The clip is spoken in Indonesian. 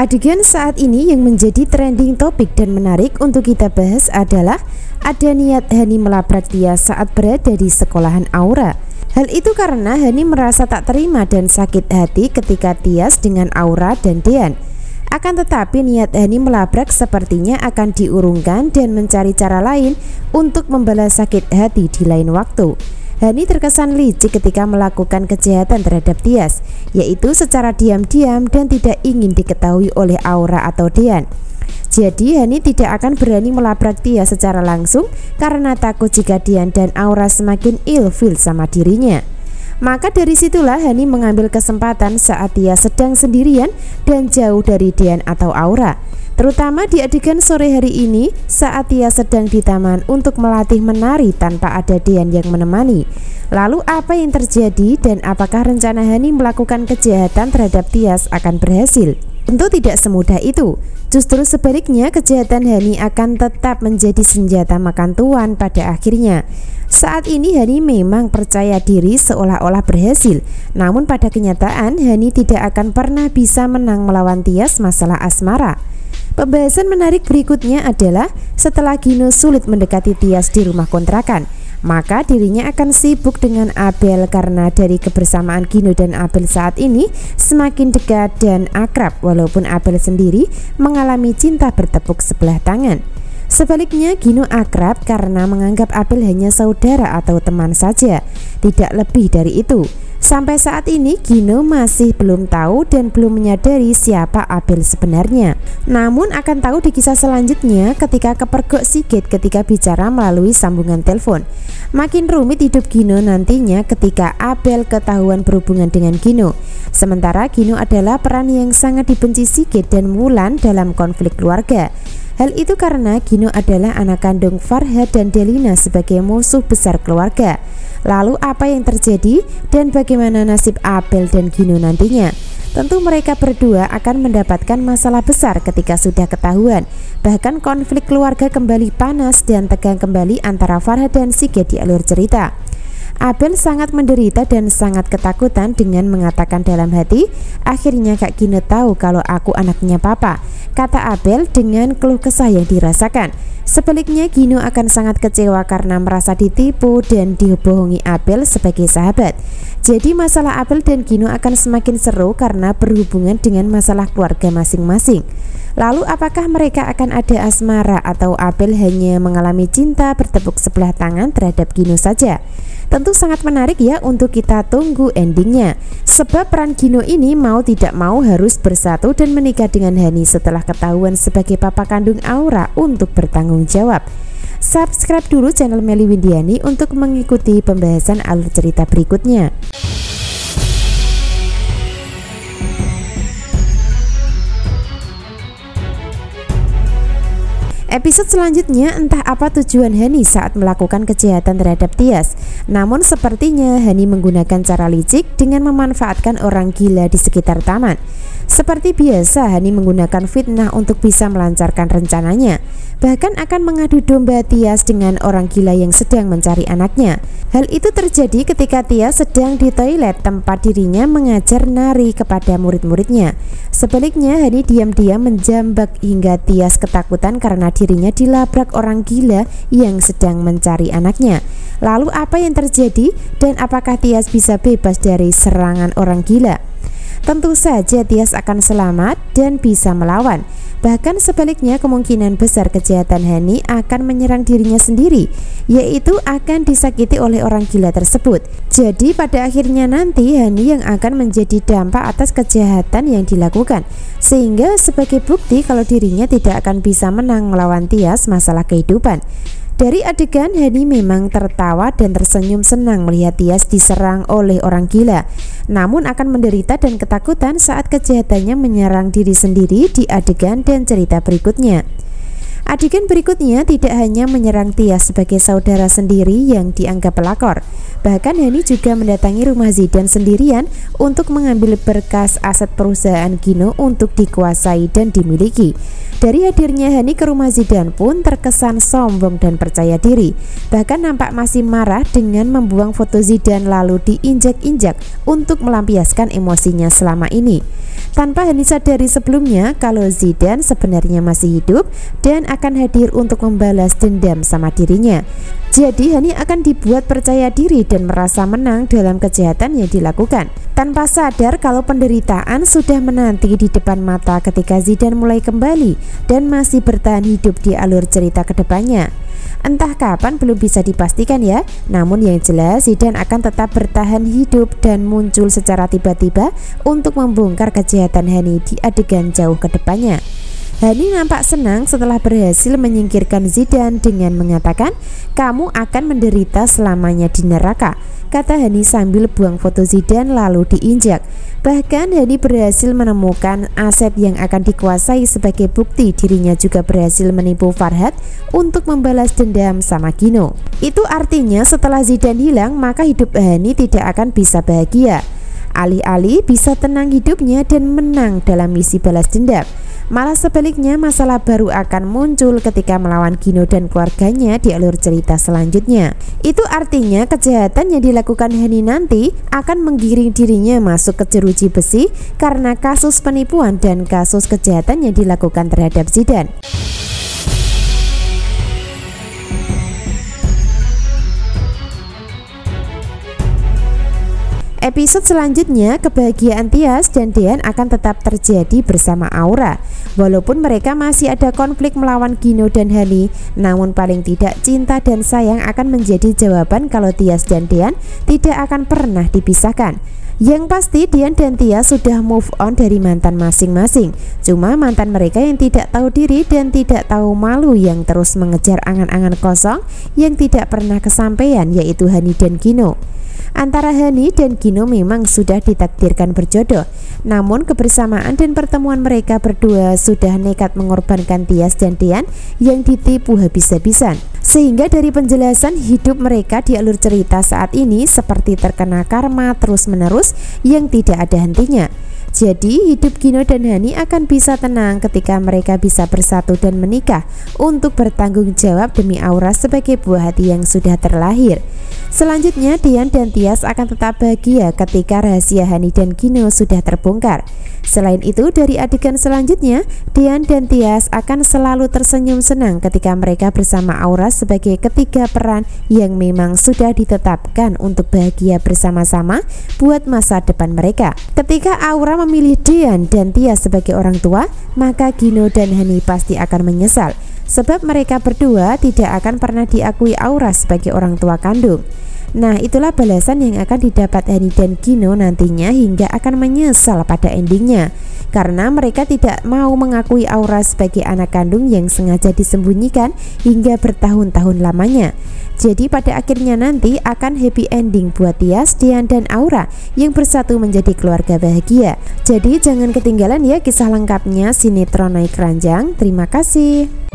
Adegan saat ini yang menjadi trending topik dan menarik untuk kita bahas adalah ada niat Hani melabrak Tias saat berada di sekolahan Aura. Hal itu karena Hani merasa tak terima dan sakit hati ketika Tias dengan Aura dan Dean. Akan tetapi niat Hani melabrak sepertinya akan diurungkan dan mencari cara lain untuk membalas sakit hati di lain waktu. Hani terkesan licik ketika melakukan kejahatan terhadap Tias, yaitu secara diam-diam dan tidak ingin diketahui oleh Aura atau Dean. Jadi Hani tidak akan berani melabrak Tias secara langsung karena takut jika Dean dan Aura semakin ilfil sama dirinya. Maka dari situlah Hani mengambil kesempatan saat Tias sedang sendirian dan jauh dari Dean atau Aura. Terutama di adegan sore hari ini saat Tias sedang di taman untuk melatih menari tanpa ada Dean yang menemani. Lalu apa yang terjadi dan apakah rencana Hani melakukan kejahatan terhadap Tias akan berhasil? Tentu tidak semudah itu. Justru sebaliknya, kejahatan Hani akan tetap menjadi senjata makan tuan pada akhirnya. Saat ini Hani memang percaya diri seolah-olah berhasil, namun pada kenyataan Hani tidak akan pernah bisa menang melawan Tias masalah asmara. Pembahasan menarik berikutnya adalah setelah Gino sulit mendekati Tias di rumah kontrakan, maka dirinya akan sibuk dengan Abel karena dari kebersamaan Gino dan Abel saat ini semakin dekat dan akrab, walaupun Abel sendiri mengalami cinta bertepuk sebelah tangan. Sebaliknya Gino akrab karena menganggap Abel hanya saudara atau teman saja, tidak lebih dari itu. Sampai saat ini Gino masih belum tahu dan belum menyadari siapa Abel sebenarnya. Namun akan tahu di kisah selanjutnya ketika kepergok Sigit ketika bicara melalui sambungan telepon. Makin rumit hidup Gino nantinya ketika Abel ketahuan berhubungan dengan Gino. Sementara Gino adalah peran yang sangat dibenci Sigit dan Wulan dalam konflik keluarga. Hal itu karena Gino adalah anak kandung Farhad dan Delina sebagai musuh besar keluarga. Lalu apa yang terjadi dan bagaimana nasib Abel dan Gino nantinya? Tentu mereka berdua akan mendapatkan masalah besar ketika sudah ketahuan. Bahkan konflik keluarga kembali panas dan tegang kembali antara Farhad dan Sigit di alur cerita. Abel sangat menderita dan sangat ketakutan dengan mengatakan dalam hati, "Akhirnya Kak Gino tahu kalau aku anaknya papa," kata Abel dengan keluh kesah yang dirasakan. Sebaliknya Gino akan sangat kecewa karena merasa ditipu dan dibohongi Abel sebagai sahabat. Jadi masalah Abel dan Gino akan semakin seru karena berhubungan dengan masalah keluarga masing-masing. Lalu apakah mereka akan ada asmara atau Abel hanya mengalami cinta bertepuk sebelah tangan terhadap Gino saja? Tentu sangat menarik ya untuk kita tunggu endingnya. Sebab peran Gino ini mau tidak mau harus bersatu dan menikah dengan Hani setelah ketahuan sebagai papa kandung Aura untuk bertanggung jawab. Subscribe dulu channel Melly Windiani untuk mengikuti pembahasan alur cerita berikutnya. Episode selanjutnya entah apa tujuan Hani saat melakukan kejahatan terhadap Tias. Namun sepertinya Hani menggunakan cara licik dengan memanfaatkan orang gila di sekitar taman. Seperti biasa Hani menggunakan fitnah untuk bisa melancarkan rencananya. Bahkan akan mengadu domba Tias dengan orang gila yang sedang mencari anaknya. Hal itu terjadi ketika Tias sedang di toilet tempat dirinya mengajar nari kepada murid-muridnya. Sebaliknya Hani diam-diam menjambak hingga Tias ketakutan karena dirinya dilabrak orang gila yang sedang mencari anaknya. Lalu apa yang terjadi dan apakah Tias bisa bebas dari serangan orang gila? Tentu saja Tias akan selamat dan bisa melawan. Bahkan sebaliknya kemungkinan besar kejahatan Hani akan menyerang dirinya sendiri, yaitu akan disakiti oleh orang gila tersebut. Jadi pada akhirnya nanti Hani yang akan menjadi dampak atas kejahatan yang dilakukan, sehingga sebagai bukti kalau dirinya tidak akan bisa menang melawan Tias masalah kehidupan. Dari adegan Hani memang tertawa dan tersenyum senang melihat Tias diserang oleh orang gila, namun akan menderita dan ketakutan saat kejahatannya menyerang diri sendiri di adegan dan cerita berikutnya. Adegan berikutnya tidak hanya menyerang Tias sebagai saudara sendiri yang dianggap pelakor, bahkan Hani juga mendatangi rumah Zidane sendirian untuk mengambil berkas aset perusahaan Gino untuk dikuasai dan dimiliki. Dari hadirnya Hani ke rumah Zidane pun terkesan sombong dan percaya diri, bahkan nampak masih marah dengan membuang foto Zidane lalu diinjak-injak untuk melampiaskan emosinya selama ini. Tanpa Hani sadari sebelumnya kalau Zidane sebenarnya masih hidup dan akan hadir untuk membalas dendam sama dirinya. Jadi Hani akan dibuat percaya diri dan merasa menang dalam kejahatan yang dilakukan, tanpa sadar kalau penderitaan sudah menanti di depan mata ketika Zidane mulai kembali dan masih bertahan hidup di alur cerita kedepannya. Entah kapan belum bisa dipastikan ya, namun yang jelas Zidane akan tetap bertahan hidup dan muncul secara tiba-tiba untuk membongkar kejahatan Hani di adegan jauh ke depannya. Hani nampak senang setelah berhasil menyingkirkan Zidane dengan mengatakan, "Kamu akan menderita selamanya di neraka," kata Hani sambil buang foto Zidane lalu diinjak. Bahkan Hani berhasil menemukan aset yang akan dikuasai sebagai bukti dirinya juga berhasil menipu Farhad untuk membalas dendam sama Gino. Itu artinya setelah Zidane hilang maka hidup Hani tidak akan bisa bahagia. Alih-alih bisa tenang hidupnya dan menang dalam misi balas dendam, malah sebaliknya masalah baru akan muncul ketika melawan Gino dan keluarganya di alur cerita selanjutnya. Itu artinya kejahatan yang dilakukan Hani nanti akan menggiring dirinya masuk ke jeruji besi karena kasus penipuan dan kasus kejahatan yang dilakukan terhadap Zidane. Episode selanjutnya, kebahagiaan Tias dan Dean akan tetap terjadi bersama Aura. Walaupun mereka masih ada konflik melawan Gino dan Hani, namun paling tidak cinta dan sayang akan menjadi jawaban kalau Tias dan Dean tidak akan pernah dipisahkan. Yang pasti Dean dan Tias sudah move on dari mantan masing-masing. Cuma mantan mereka yang tidak tahu diri dan tidak tahu malu yang terus mengejar angan-angan kosong yang tidak pernah kesampaian, yaitu Hani dan Gino. Antara Hani dan Gino memang sudah ditakdirkan berjodoh, namun kebersamaan dan pertemuan mereka berdua sudah nekat mengorbankan Tias dan Dean yang ditipu habis-habisan. Sehingga dari penjelasan hidup mereka di alur cerita saat ini seperti terkena karma terus-menerus yang tidak ada hentinya. Jadi hidup Gino dan Hani akan bisa tenang ketika mereka bisa bersatu dan menikah untuk bertanggung jawab demi Aura sebagai buah hati yang sudah terlahir. Selanjutnya Dean dan Tias akan tetap bahagia ketika rahasia Hani dan Gino sudah terbongkar. Selain itu dari adegan selanjutnya Dean dan Tias akan selalu tersenyum senang ketika mereka bersama Aura sebagai ketiga peran yang memang sudah ditetapkan untuk bahagia bersama-sama buat masa depan mereka. Ketika Aura memilih Dean dan Tias sebagai orang tua, maka Gino dan Hani pasti akan menyesal, sebab mereka berdua tidak akan pernah diakui Aura sebagai orang tua kandung. Nah, itulah balasan yang akan didapat Hani dan Gino nantinya hingga akan menyesal pada endingnya, karena mereka tidak mau mengakui Aura sebagai anak kandung yang sengaja disembunyikan hingga bertahun-tahun lamanya. Jadi pada akhirnya nanti akan happy ending buat Tias, Dean dan Aura yang bersatu menjadi keluarga bahagia. Jadi jangan ketinggalan ya kisah lengkapnya sinetron Naik Ranjang. Terima kasih.